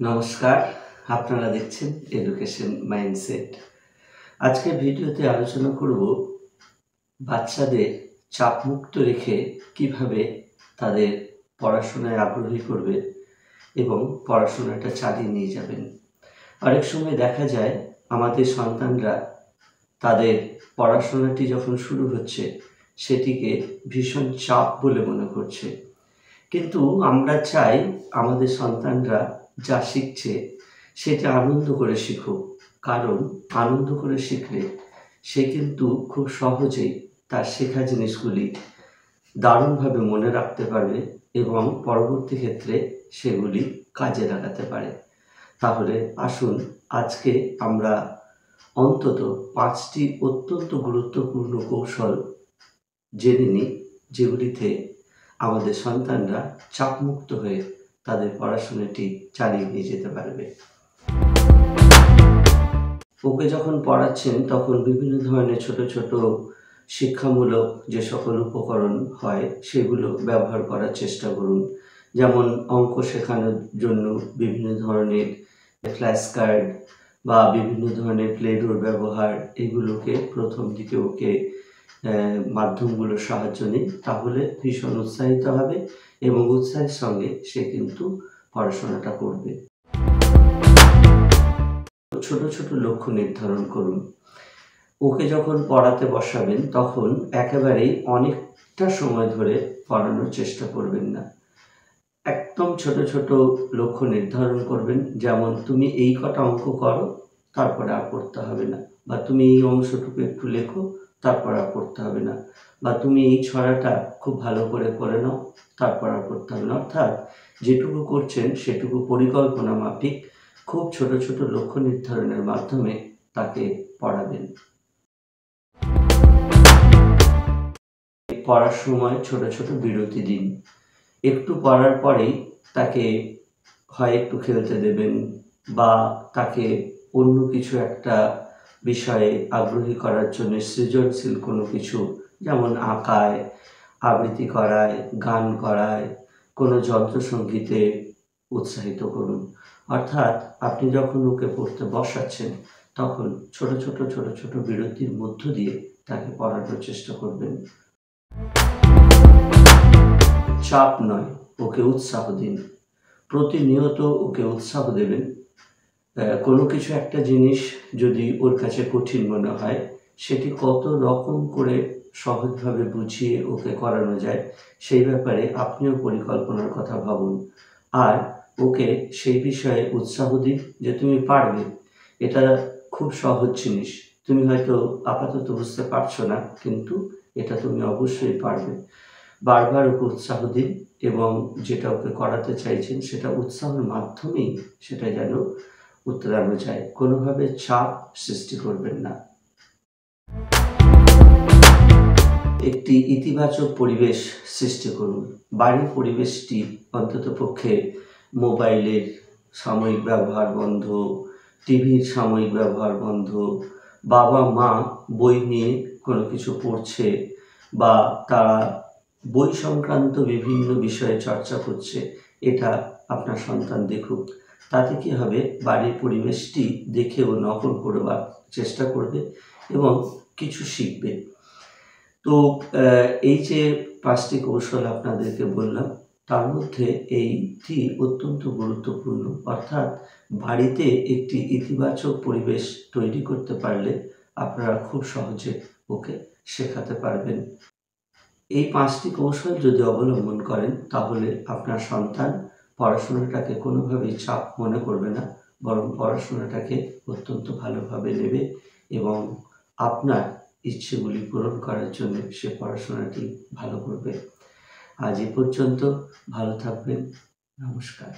নমস্কার, আপনারা দেখছেন এডুকেশন মাইন্ডসেট। আজকের ভিডিওতে আলোচনা করব বাচ্চাদের চাপমুক্ত রেখে কিভাবে তাদের পড়াশোনায় আগ্রহী করবে এবং পড়াশোনাটা চালিয়ে নিয়ে যাবেন। অনেক সময় দেখা যায় আমাদের সন্তানরা তাদের পড়াশোনাটি যখন শুরু হচ্ছে সেটিকে ভীষণ চাপ বলে মনে করছে, কিন্তু আমরা চাই আমাদের সন্তানরা যা শিখছে সেটা আনন্দ করে শিখুক, কারণ আনন্দ করে শিখলে সে কিন্তু খুব সহজেই তার শেখা জিনিসগুলি দারুণভাবে মনে রাখতে পারবে এবং পরবর্তী ক্ষেত্রে সেগুলি কাজে লাগাতে পারে। তাহলে আসুন আজকে আমরা অন্তত 5টি অত্যন্ত গুরুত্বপূর্ণ কৌশল জেনে নিই, যেগুলিতে আমাদের সন্তানরা চাপমুক্ত হয়ে তাদের পড়াশোনাটি চালিয়ে নিয়ে যেতে পারবে। ওকে যখন পড়াচ্ছেন তখন বিভিন্ন ধরনের ছোট ছোট শিক্ষামূলক যে সকল উপকরণ হয় সেগুলো ব্যবহার করার চেষ্টা করুন। যেমন অঙ্ক শেখানোর জন্য বিভিন্ন ধরনের ফ্ল্যাশ কার্ড বা বিভিন্ন ধরনের প্লেডোর ব্যবহার, এগুলোকে প্রথম দিকে ওকে মাধ্যমগুলোর সাহায্য নিন, তাহলে ভীষণ উৎসাহিত হবে এবং উৎসাহের সঙ্গে সে কিন্তু পড়াশোনাটা করবে। ছোট ছোট লক্ষ্য নির্ধারণ করুন। ওকে যখন পড়াতে বসাবেন তখন একেবারেই অনেকটা সময় ধরে পড়ানোর চেষ্টা করবেন না। একদম ছোট ছোট লক্ষ্য নির্ধারণ করবেন, যেমন তুমি এই কটা অঙ্ক করো, তারপরে আর পড়তে হবে না, বা তুমি এই অংশটুকু একটু লেখো, তারপর আর পড়তে হবে না, বা তুমি এই ছড়াটা খুব ভালো করে করে নাও, তারপর আর পড়তে হবে না। অর্থাৎ যেটুকু করছেন সেটুকু পরিকল্পনা মাফিক খুব ছোট ছোট লক্ষ্য নির্ধারণের মাধ্যমে তাকে পড়াবেন। পড়ার সময় ছোট ছোট বিরতি দিন। একটু পড়ার পরেই তাকে হয় একটু খেলতে দেবেন বা তাকে অন্য কিছু একটা বিষয়ে আগ্রহী করার জন্য সৃজনশীল কোনো কিছু, যেমন আঁকায়, আবৃত্তি করায়, গান করায়, কোনো যন্ত্রসঙ্গীতে উৎসাহিত করুন। অর্থাৎ আপনি যখন ওকে পড়তে বসাচ্ছেন তখন ছোট ছোট ছোট ছোট বিরতির মধ্য দিয়ে তাকে পড়ানোর চেষ্টা করবেন। চাপ নয়, ওকে উৎসাহ দিন। প্রতিনিয়ত ওকে উৎসাহ দেবেন। কোনো কিছু একটা জিনিস যদি ওর কাছে কঠিন মনে হয়, সেটি কত রকম করে সহজভাবে বুঝিয়ে ওকে করানো যায় সেই ব্যাপারে আপনিও পরিকল্পনার কথা ভাবুন, আর ওকে সেই বিষয়ে উৎসাহ দিন যে তুমি পারবে, এটা খুব সহজ জিনিস, তুমি হয়তো আপাতত বুঝতে পারছো না, কিন্তু এটা তুমি অবশ্যই পারবে। বারবার ওকে উৎসাহ দিন এবং যেটা ওকে করাতে চাইছেন সেটা উৎসাহের মাধ্যমেই সেটা যেন উতরানো যায়, কোনোভাবে চাপ সৃষ্টি করবেন না। একটি ইতিবাচক পরিবেশ সৃষ্টি করুন। বাড়ির পরিবেশটি অন্ততপক্ষে মোবাইলের সাময়িক ব্যবহার বন্ধ, টিভির সাময়িক ব্যবহার বন্ধ, বাবা মা বই নিয়ে কোনো কিছু পড়ছে বা তারা বই সংক্রান্ত বিভিন্ন বিষয়ে চর্চা করছে, এটা আপনার সন্তান দেখুক। তাতে কী হবে, বাড়ির পরিবেশটি দেখে ও নকল করবার চেষ্টা করবে এবং কিছু শিখবে। তো এই যে 5টি কৌশল আপনাদেরকে বললাম, তার মধ্যে এইটি অত্যন্ত গুরুত্বপূর্ণ। অর্থাৎ বাড়িতে একটি ইতিবাচক পরিবেশ তৈরি করতে পারলে আপনারা খুব সহজে ওকে শেখাতে পারবেন। এই 5টি কৌশল যদি অবলম্বন করেন তাহলে আপনার সন্তান পড়াশোনাটাকে কোনোভাবেই চাপ মনে করবে না, বরং পড়াশোনাটাকে অত্যন্ত ভালোভাবে নেবে এবং আপনার ইচ্ছেগুলি পূরণ করার জন্য সে পড়াশোনাটি ভালো করবে। আজ এ পর্যন্ত, ভালো থাকবেন। নমস্কার।